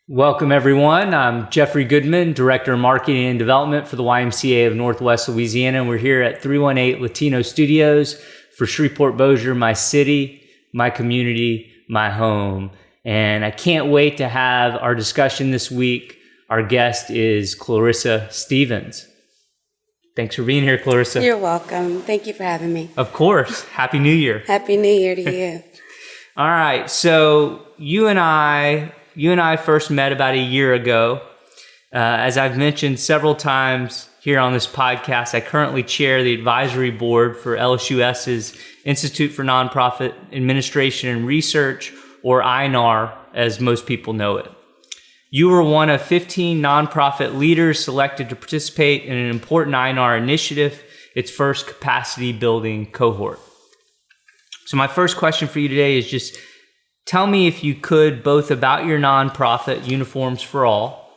Welcome, everyone. I'm Jeffrey Goodman, Director of Marketing and Development for the YMCA of Northwest Louisiana. We're here at 318 Latino Studios for Shreveport-Bossier, my city, my community, my home. And I can't wait to have our discussion this week. Our guest is Clarrissa Stephens. Thanks for being here, Clarrissa. You're welcome. Thank you for having me. Of course. Happy New Year. Happy New Year to you. All right. So you and I first met about a year ago. As I've mentioned several times here on this podcast, I currently chair the advisory board for LSUS's Institute for Nonprofit Administration and Research, or INAR, as most people know it. You were one of 15 nonprofit leaders selected to participate in an important INAR initiative, its first capacity building cohort. So my first question for you today is just tell me, if you could, both about your nonprofit, Uniforms for All,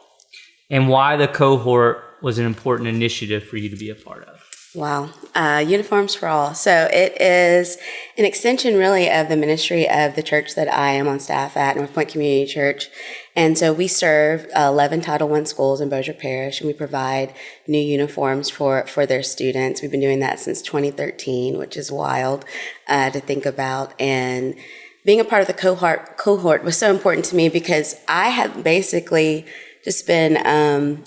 and why the cohort was an important initiative for you to be a part of. Wow. Uniforms for All. So it is an extension really of the ministry of the church that I am on staff at, Northpoint Community Church. And so we serve 11 Title I schools in Bossier Parish, and we provide new uniforms for their students. We've been doing that since 2013, which is wild to think about. And being a part of the cohort was so important to me because I have basically just been,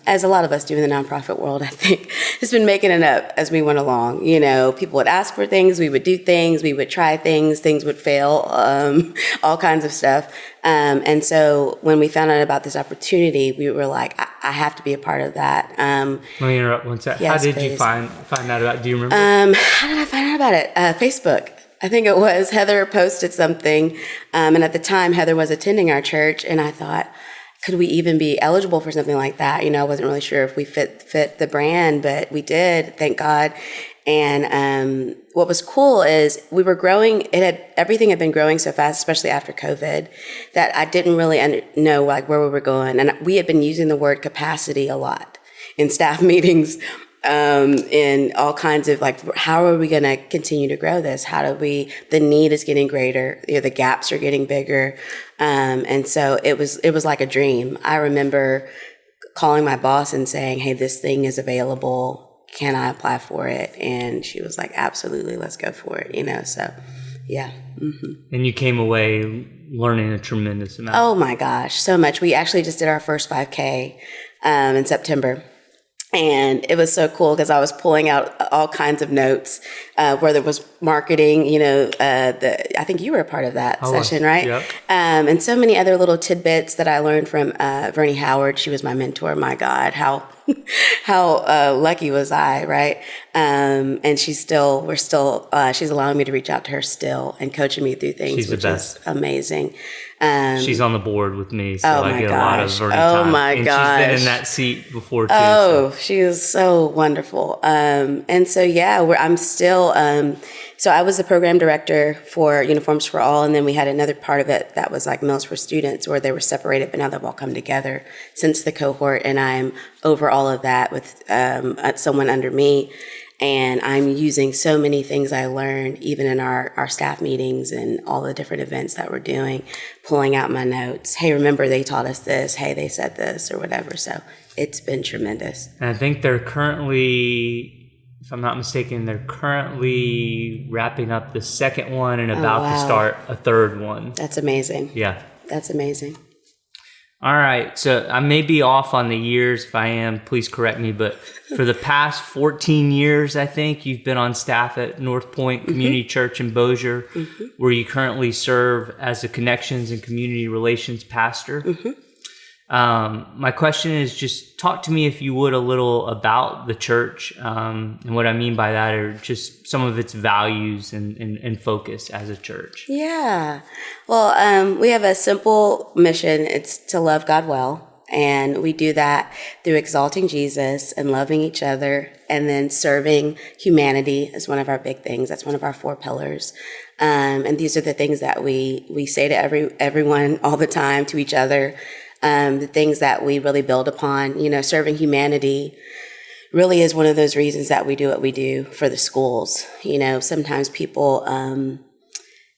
as a lot of us do in the nonprofit world, I think, just been making it up as we went along. You know, people would ask for things, we would do things, we would try things would fail, all kinds of stuff. And so when we found out about this opportunity, we were like, I have to be a part of that. Let me interrupt one second. Yes, how did please. you find out about it? Do you remember? How did I find out about it? Facebook. I think it was Heather posted something, and at the time Heather was attending our church, and I thought, could we even be eligible for something like that? You know, I wasn't really sure if we fit the brand, but we did, thank God. And what was cool is we were growing. Everything had been growing so fast, especially after COVID, that I didn't really know like where we were going. And we had been using the word capacity a lot in staff meetings. In all kinds of like, how are we going to continue to grow this? The need is getting greater, the gaps are getting bigger. And so it was like a dream. I remember calling my boss and saying, hey, this thing is available. Can I apply for it? And she was like, absolutely, let's go for it. You know, so yeah. Mm-hmm. And you came away learning a tremendous amount. Oh my gosh, so much. We actually just did our first 5K, in September. And it was so cool because I was pulling out all kinds of notes, where there was marketing, you know, I think you were a part of that session, right? Yep. And so many other little tidbits that I learned from Vernie Howard. She was my mentor. My God, how lucky was I, right? And she's allowing me to reach out to her still and coaching me through things, which is amazing. She's on the board with me, so I get a lot of Vernie Oh time. my gosh. She's been in that seat before too. Oh, she is so wonderful. And so, yeah, I'm still, so I was the program director for Uniforms for All, and then we had another part of it that was like Meals for Students, where they were separated, but now they've all come together since the cohort, and I'm over all of that with someone under me. And I'm using so many things I learned, even in our staff meetings and all the different events that we're doing, pulling out my notes. Hey, remember they taught us this. Hey, they said this or whatever. So it's been tremendous. And I think they're currently, if I'm not mistaken, wrapping up the second one and about to start a third one. That's amazing. Yeah. That's amazing. All right, so I may be off on the years. If I am, please correct me. But for the past 14 years, I think, you've been on staff at Northpoint Community Church in Bossier, where you currently serve as a Connections and Community Relations pastor. My question is, just talk to me, if you would, a little about the church, and what I mean by that are just some of its values and focus as a church. Yeah. Well, we have a simple mission. It's to love God well. And we do that through exalting Jesus and loving each other, and then serving humanity is one of our big things. That's one of our 4 pillars. And these are the things that we say to everyone all the time, to each other. The things that we really build upon, you know, serving humanity really is one of those reasons that we do what we do for the schools. You know, sometimes people,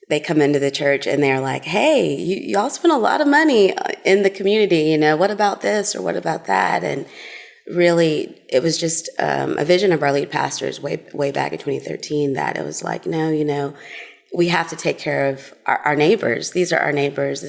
they come into the church and they're like, hey, y'all spend a lot of money in the community, what about this or what about that? And really, it was just a vision of our lead pastors way back in 2013 that it was like, no, we have to take care of our neighbors. These are our neighbors.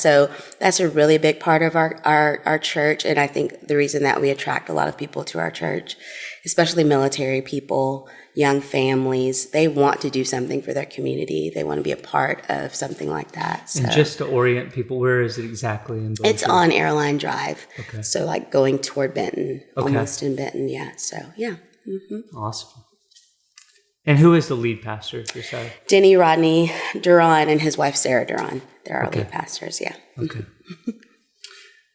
So that's a really big part of our church. And I think the reason that we attract a lot of people to our church, especially military people, young families, they want to do something for their community. They want to be a part of something like that. So. And just to orient people, where is it exactly in Bossier? It's on Airline Drive. Okay. So like going toward Benton, almost in Benton. Yeah. So yeah. Mm-hmm. Awesome. And who is the lead pastor of your side? Denny Rodney Duran and his wife Sarah Duran. They're our lead pastors. Yeah. Okay.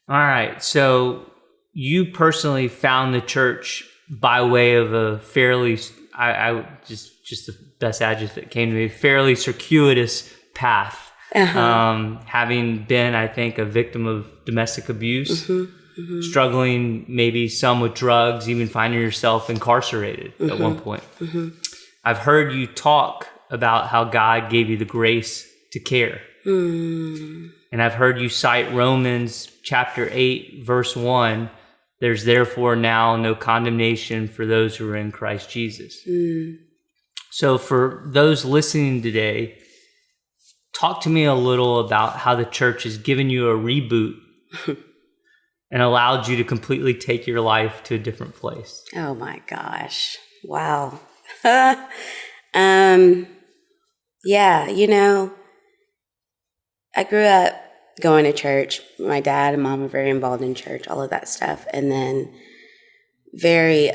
All right. So you personally found the church by way of a fairly, I just the best adjective that came to me, fairly circuitous path. Having been, I think, a victim of domestic abuse, struggling maybe some with drugs, even finding yourself incarcerated at one point. I've heard you talk about how God gave you the grace to care. And I've heard you cite Romans chapter 8, verse 1. There's therefore now no condemnation for those who are in Christ Jesus. So for those listening today, talk to me a little about how the church has given you a reboot and allowed you to completely take your life to a different place. Oh my gosh. Wow. Yeah, I grew up going to church. My dad and mom were very involved in church, all of that stuff. And then very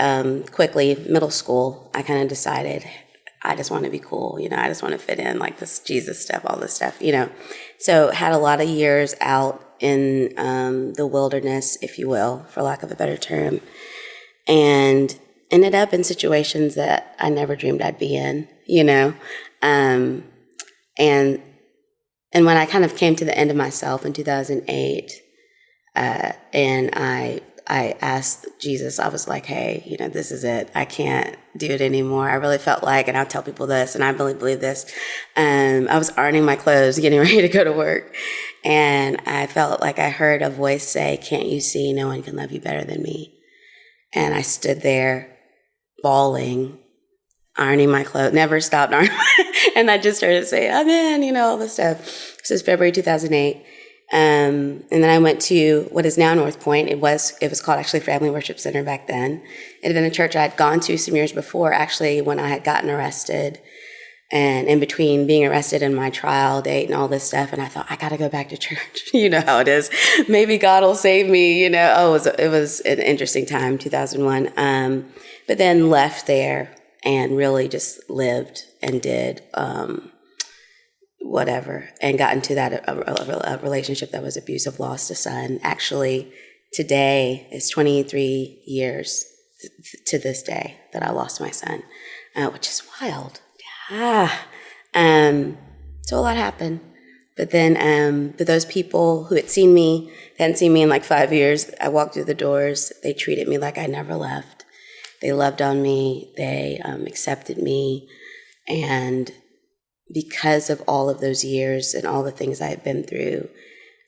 quickly, middle school, I kind of decided I just want to be cool. I just want to fit in like this Jesus stuff, all this stuff, So had a lot of years out in the wilderness, if you will, for lack of a better term. And ended up in situations that I never dreamed I'd be in, And when I kind of came to the end of myself in 2008, and I asked Jesus, I was like, hey, this is it. I can't do it anymore. I really felt like, and I'll tell people this, and I really believe this, I was ironing my clothes, getting ready to go to work. And I felt like I heard a voice say, can't you see no one can love you better than me? And I stood there bawling, ironing my clothes, never stopped ironing. And I just started to say, amen, all this stuff. This was February 2008. And then I went to what is now Northpoint. It was called actually Family Worship Center back then. It had been a church I had gone to some years before, actually, when I had gotten arrested. And in between being arrested and my trial date and all this stuff, and I thought, I got to go back to church. You know how it is. Maybe God will save me, it was an interesting time, 2001. But then left there and really just lived and did whatever, and got into that a relationship that was abusive, lost a son. Actually, today is 23 years to this day that I lost my son, which is wild. So a lot happened. But then, but those people who had seen me, they hadn't seen me in like 5 years. I walked through the doors. They treated me like I never left. They loved on me. They accepted me. And because of all of those years and all the things I had been through,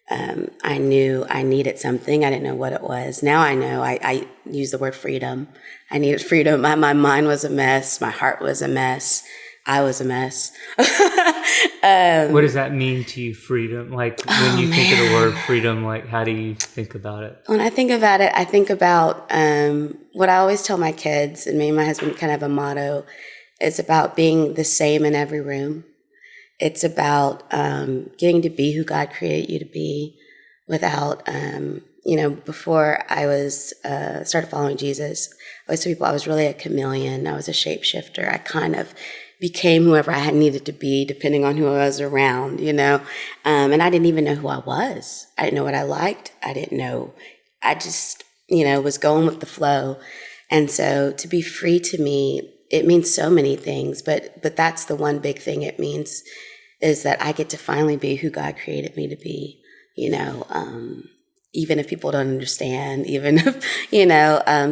I knew I needed something. I didn't know what it was. Now I know. I use the word freedom. I needed freedom. My mind was a mess. My heart was a mess. I was a mess. What does that mean to you, freedom? Like when you think of the word freedom, like how do you think about it? When I think about it, I think about what I always tell my kids, and me and my husband kind of have a motto. It's about being the same in every room. It's about getting to be who God created you to be without, before I was started following Jesus, I always tell people I was really a chameleon. I was a shapeshifter. I kind of became whoever I had needed to be depending on who I was around, and I didn't even know who I was. I didn't know what I liked. I didn't know. I just, was going with the flow. And so to be free to me, it means so many things, but that's the one big thing it means is that I get to finally be who God created me to be, even if people don't understand, even if,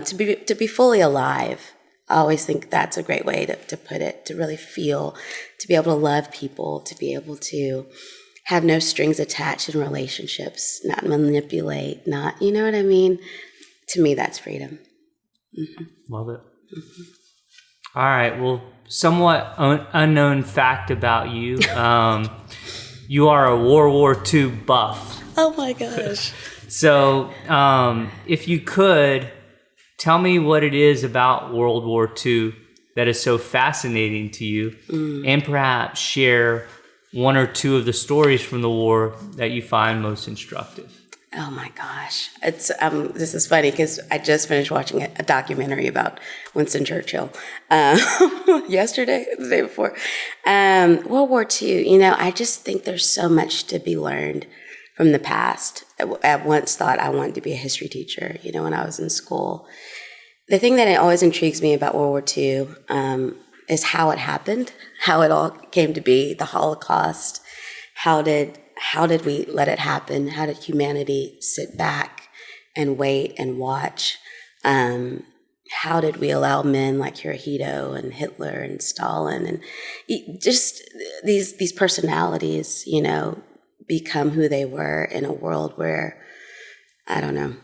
to be fully alive. I always think that's a great way to put it, to really feel, to be able to love people, to be able to have no strings attached in relationships, not manipulate, not, you know what I mean? To me, that's freedom. Mm-hmm. Love it. Mm-hmm. All right. Well, somewhat unknown fact about you. You are a World War II buff. Oh my gosh. So if you could, tell me what it is about World War II that is so fascinating to you, and perhaps share one or two of the stories from the war that you find most instructive. Oh my gosh. It's this is funny because I just finished watching a documentary about Winston Churchill yesterday, the day before. World War II, I just think there's so much to be learned from the past. I once thought I wanted to be a history teacher, when I was in school. The thing that always intrigues me about World War II is how it happened, how it all came to be, the Holocaust. How did we let it happen? How did humanity sit back and wait and watch? How did we allow men like Hirohito and Hitler and Stalin and just these personalities, become who they were in a world where, I don't know,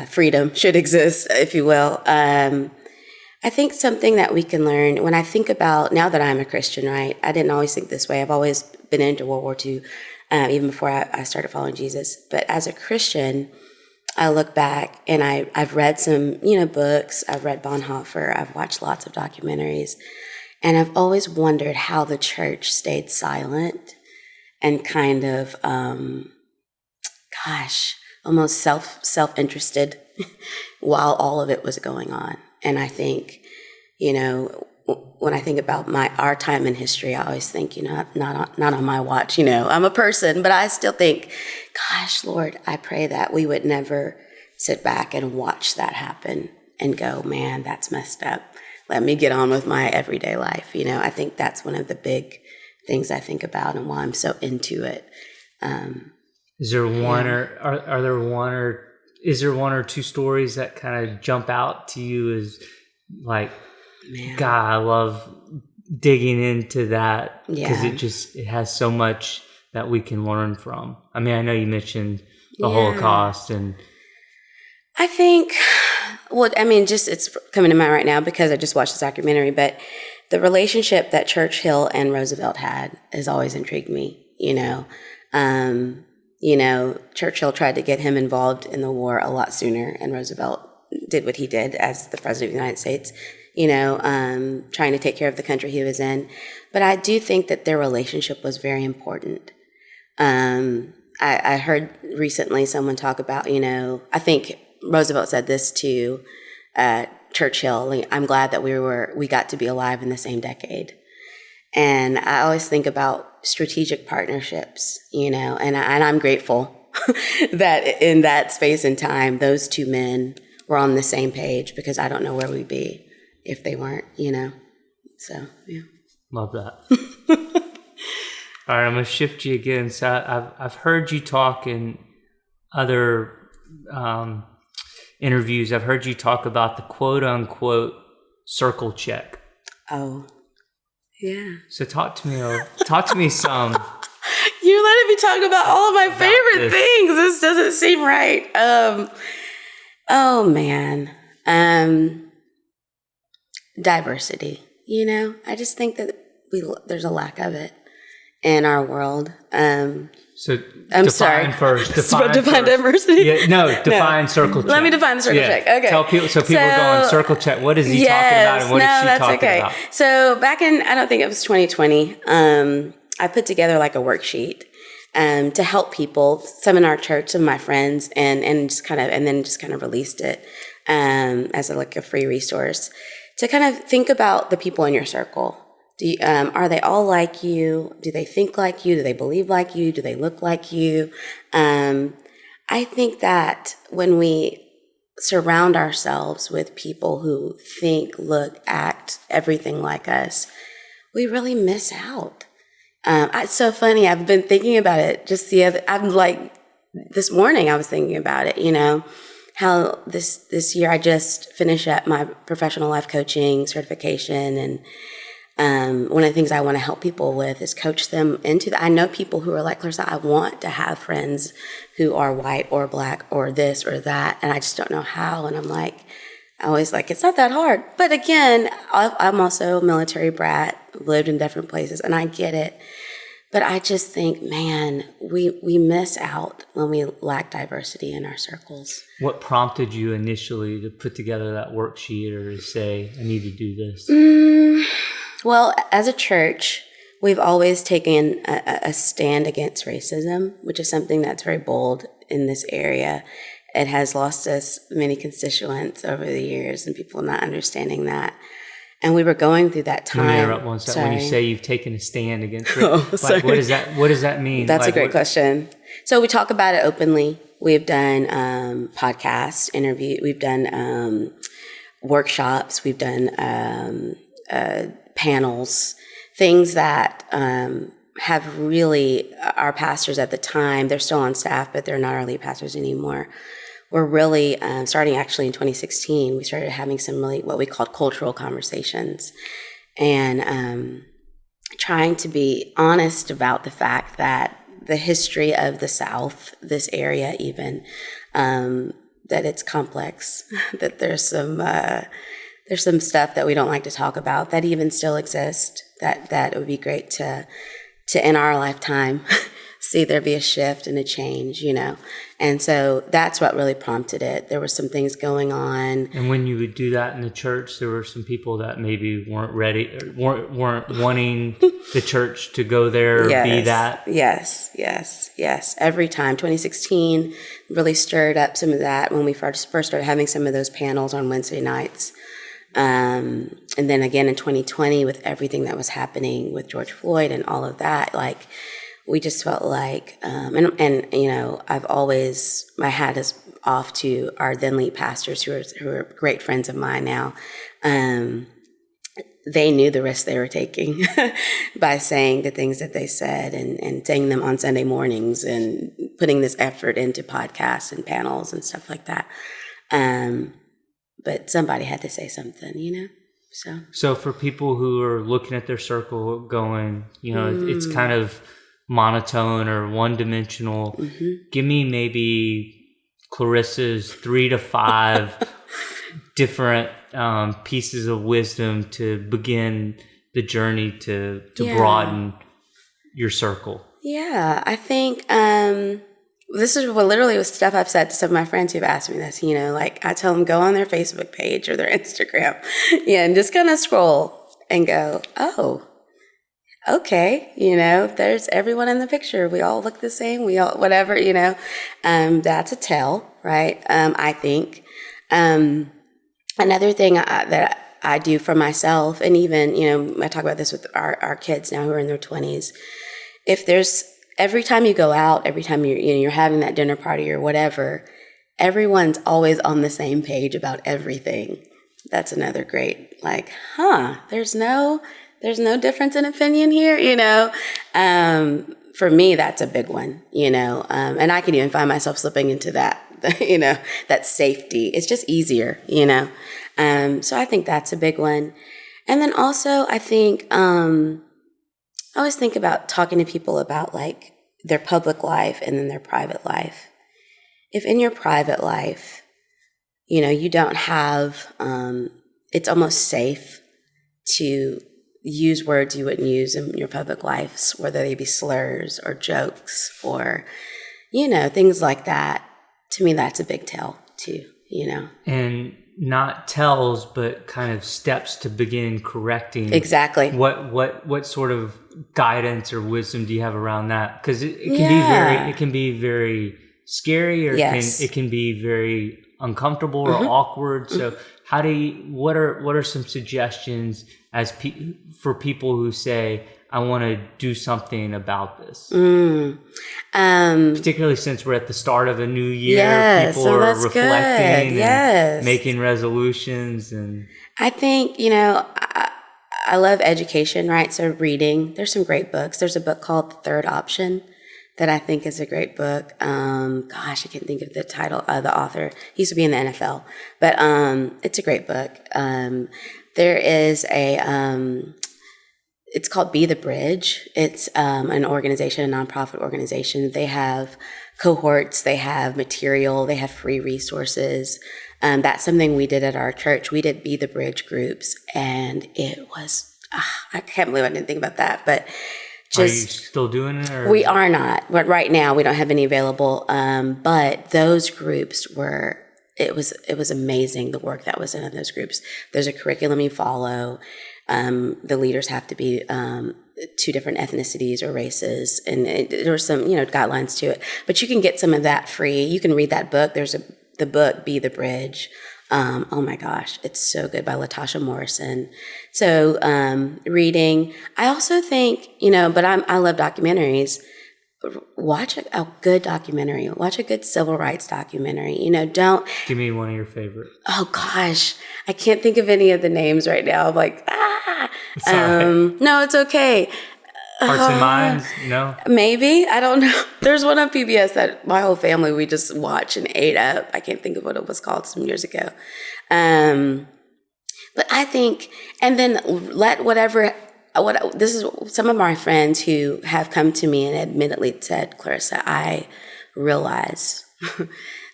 freedom should exist, if you will. I think something that we can learn, when I think about, now that I'm a Christian, right? I didn't always think this way. I've always been into World War II, even before I started following Jesus. But as a Christian, I look back and I've read some, books. I've read Bonhoeffer. I've watched lots of documentaries. And I've always wondered how the church stayed silent and kind of, almost self-interested while all of it was going on. And I think, when I think about our time in history, I always think, not on my watch. I'm a person, but I still think, gosh, Lord, I pray that we would never sit back and watch that happen and go, man, that's messed up. Let me get on with my everyday life. I think that's one of the big things I think about and why I'm so into it. Is there one is there one or two stories that kind of jump out to you as like, man, God, I love digging into that because it has so much that we can learn from. I mean, I know you mentioned the Holocaust, and I think, just it's coming to mind right now because I just watched this documentary, but the relationship that Churchill and Roosevelt had has always intrigued me, Churchill tried to get him involved in the war a lot sooner, and Roosevelt did what he did as the president of the United States, trying to take care of the country he was in. But I do think that their relationship was very important. I heard recently someone talk about, I think Roosevelt said this to Churchill, I'm glad that we got to be alive in the same decade. And I always think about strategic partnerships, and I'm grateful that in that space and time, those two men were on the same page, because I don't know where we'd be if they weren't, So, yeah. Love that. All right, I'm going to shift you again. So I've heard you talk in other interviews. I've heard you talk about the quote unquote circle check. Oh, yeah. So talk to me some. You're letting me talk about all of my favorite things. This doesn't seem right. Oh man. Diversity. I just think that there's a lack of it in our world. So I'm define sorry. First. Define first. diversity. Yeah, define circle check. Let me define the circle check. Okay. Tell people so people are going circle check. What is he talking about, and what is she talking about? So back in, I don't think it was 2020, I put together like a worksheet to help people, some in our church, some of my friends, and just kind of released it as a free resource to kind of think about the people in your circle. Are they all like you? Do they think like you? Do they believe like you? Do they look like you? I think that when we surround ourselves with people who think, look, act, everything like us, we really miss out. It's so funny. I've been thinking about it just this morning I was thinking about it, how this year I just finished up my professional life coaching certification, and one of the things I want to help people with is coach them into that. I know people who are like, Clarrissa, I want to have friends who are white or black or this or that, and I just don't know how. And I'm like, I always like, it's not that hard. But again, I'm also a military brat, lived in different places, and I get it. But I just think, man, we miss out when we lack diversity in our circles. What prompted you initially to put together that worksheet or to say, I need to do this? Well, as a church, we've always taken a stand against racism, which is something that's very bold in this area. It has lost us many constituents over the years and people not understanding that. And we were going through that time. Let me interrupt one second. When you say you've taken a stand against racism, sorry. What does that mean? That's a great question. So we talk about it openly. We've done podcasts, we've done workshops, we've done panels, things that have really, our pastors at the time, they're still on staff, but they're not our lead pastors anymore. We're really, starting actually in 2016, we started having some really what we called cultural conversations, and trying to be honest about the fact that the history of the South, this area even, that it's complex, that there's some stuff that we don't like to talk about that even still exists, that it would be great to in our lifetime see there be a shift and a change, And so that's what really prompted it. There were some things going on. And when you would do that in the church, there were some people that maybe weren't ready, or weren't wanting the church to go there or be that. Yes. Every time. 2016 really stirred up some of that when we first started having some of those panels on Wednesday nights. And then again in 2020 with everything that was happening with George Floyd and all of that, like, we just felt like, I've always, my hat is off to our then lead pastors who are great friends of mine now. They knew the risk they were taking by saying the things that they said and saying them on Sunday mornings and putting this effort into podcasts and panels and stuff like that. But somebody had to say something, So for people who are looking at their circle going, it's kind of monotone or one-dimensional. Mm-hmm. Give me maybe Clarissa's 3 to 5 different pieces of wisdom to begin the journey to broaden your circle. Yeah, I think this is what literally was stuff I've said to some of my friends who've asked me this. Like I tell them go on their Facebook page or their Instagram, and just kind of scroll and go, oh. Okay, there's everyone in the picture. We all look the same. We all, whatever, that's a tell, right? I think. Another thing that I do for myself, and even, I talk about this with our kids now who are in their 20s. If there's, every time you go out, every time you're having that dinner party or whatever, everyone's always on the same page about everything. That's another great, there's no difference in opinion here, For me, that's a big one, and I can even find myself slipping into that, that safety. It's just easier, So I think that's a big one. And then also, I think, I always think about talking to people about like their public life and then their private life. If in your private life, you don't have, it's almost safe to use words you wouldn't use in your public lives, whether they be slurs or jokes or, things like that. To me, that's a big tell too, And not tells, but kind of steps to begin correcting. Exactly. What sort of guidance or wisdom do you have around that? Because it can be very scary, or it can be very uncomfortable or awkward. So what are some suggestions for people who say, I want to do something about this? Particularly since we're at the start of a new year, people are reflecting and making resolutions. And I think, I love education, right? So reading, there's some great books. There's a book called The Third Option that I think is a great book. Gosh, I can't think of the title, the author. He used to be in the NFL, but it's a great book. There is it's called Be the Bridge. It's an organization, a nonprofit organization. They have cohorts, they have material, they have free resources. That's something we did at our church. We did Be the Bridge groups, and it was, I can't believe I didn't think about that, but just. Are you still doing it? Or? We are not, but right now we don't have any available. But those groups were, it was amazing, the work that was in those groups. There's a curriculum you follow. The leaders have to be two different ethnicities or races, and there were some, guidelines to it. But you can get some of that free. You can read that book. There's the book Be the Bridge. Oh my gosh, it's so good, by Latasha Morrison. So reading. I also think, but I love documentaries. Watch a good documentary. Watch a good civil rights documentary. Don't. Give me one of your favorite. Oh gosh, I can't think of any of the names right now. I'm like, It's all right. No, it's okay. Hearts and Minds, no? Maybe. I don't know. There's one on PBS that my whole family, we just watched and ate up. I can't think of what it was called some years ago. But I think, and then this is some of my friends who have come to me and admittedly said, Clarrissa, I realize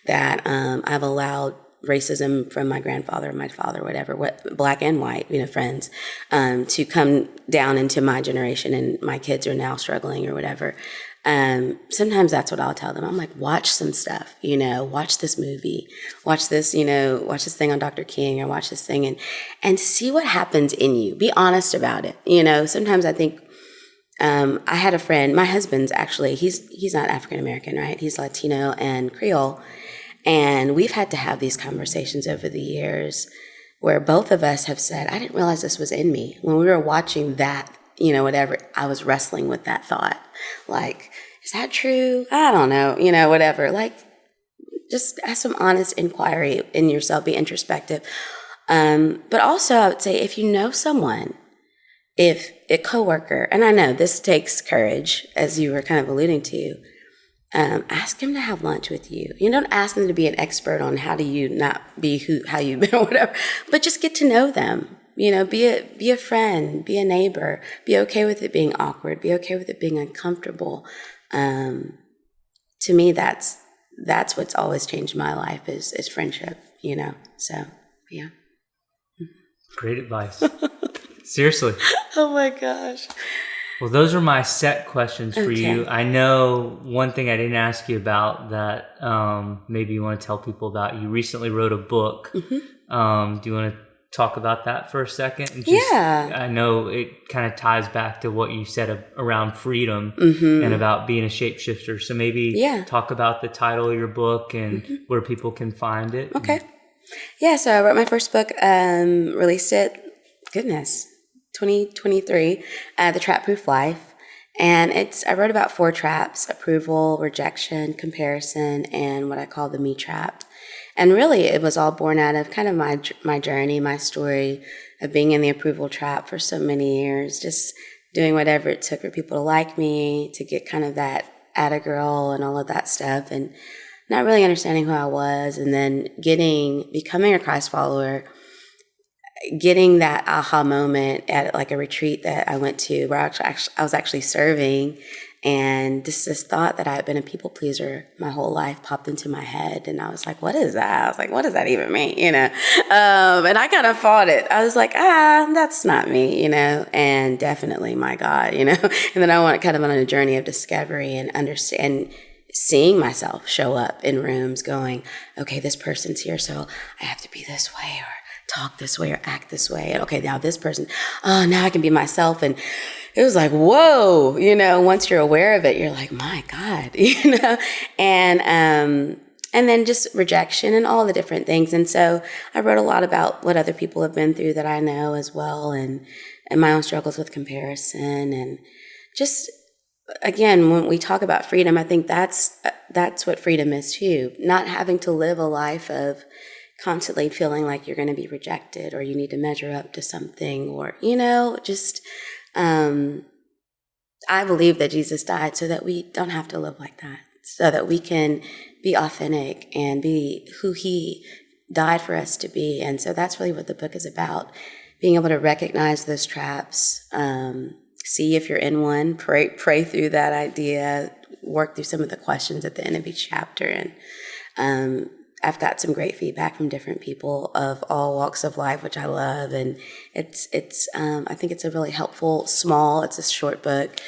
that I've allowed racism from my grandfather, my father, whatever, black and white, friends, to come down into my generation, and my kids are now struggling or whatever. Sometimes that's what I'll tell them. I'm like, watch some stuff, watch this movie, watch this, watch this thing on Dr. King, or watch this thing and see what happens in you. Be honest about it. Sometimes I think, I had a friend, my husband's actually, he's not African-American, right? He's Latino and Creole. And we've had to have these conversations over the years where both of us have said, I didn't realize this was in me. When we were watching that, whatever, I was wrestling with that thought. Like, is that true? I don't know, whatever. Like, just have some honest inquiry in yourself, be introspective. But also, I would say, if you know someone, if a coworker, and I know this takes courage, as you were kind of alluding to, ask him to have lunch with you. You don't ask them to be an expert on how do you not be how you've been or whatever, but just get to know them. Be a friend, be a neighbor, be okay with it being awkward, be okay with it being uncomfortable. To me, that's what's always changed my life is friendship, so yeah. Great advice. Seriously. Oh my gosh. Well, those are my set questions for you. I know one thing I didn't ask you about that maybe you want to tell people about. You recently wrote a book. Mm-hmm. Do you want to talk about that for a second? And I know it kind of ties back to what you said around freedom and about being a shapeshifter. So maybe talk about the title of your book and where people can find it. Okay. Yeah, so I wrote my first book, released it, 2023, The Trap-Proof Life. And I wrote about 4 traps: approval, rejection, comparison, and what I call the me trap. And really, it was all born out of kind of my journey, my story of being in the approval trap for so many years, just doing whatever it took for people to like me, to get kind of that atta girl and all of that stuff, and not really understanding who I was, and then becoming a Christ follower, getting that aha moment at like a retreat that I went to where I was actually serving, and this thought that I had been a people pleaser my whole life popped into my head, and I was like, what is that? I was like, what does that even mean? And I kind of fought it. I was like, that's not me, and definitely my God, and then I went kind of on a journey of discovery and understand, seeing myself show up in rooms going, okay, this person's here, so I have to be this way, or talk this way, or act this way. And okay, now this person, now I can be myself. And it was like, whoa, once you're aware of it, you're like, my God, and then just rejection and all the different things. And so I wrote a lot about what other people have been through that I know as well, and my own struggles with comparison, and just, again, when we talk about freedom, I think that's what freedom is too. Not having to live a life of constantly feeling like you're going to be rejected, or you need to measure up to something, or, just I believe that Jesus died so that we don't have to live like that, so that we can be authentic and be who he died for us to be. And so that's really what the book is about, being able to recognize those traps, see if you're in one, pray through that idea, work through some of the questions at the end of each chapter. And I've got some great feedback from different people of all walks of life, which I love. And it's I think it's a really helpful, it's a short book,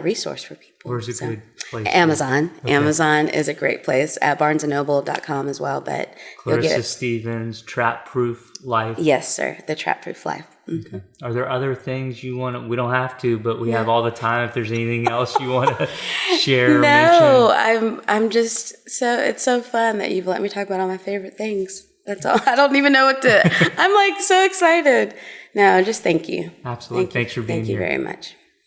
resource for people. Where's a good place? Amazon. Okay. Amazon is a great place. barnesandnoble.com as well. But you'll get Clarrissa it. Stephens, Trap Proof Life. Yes, sir. The Trap Proof Life. Okay. Are there other things you want to, we don't have to, but we have all the time. If there's anything else you want to share or mention. I'm just it's so fun that you've let me talk about all my favorite things. That's all. I don't even know what to, I'm like so excited. No, just thank you. Absolutely. Thanks for being here. Thank you very much.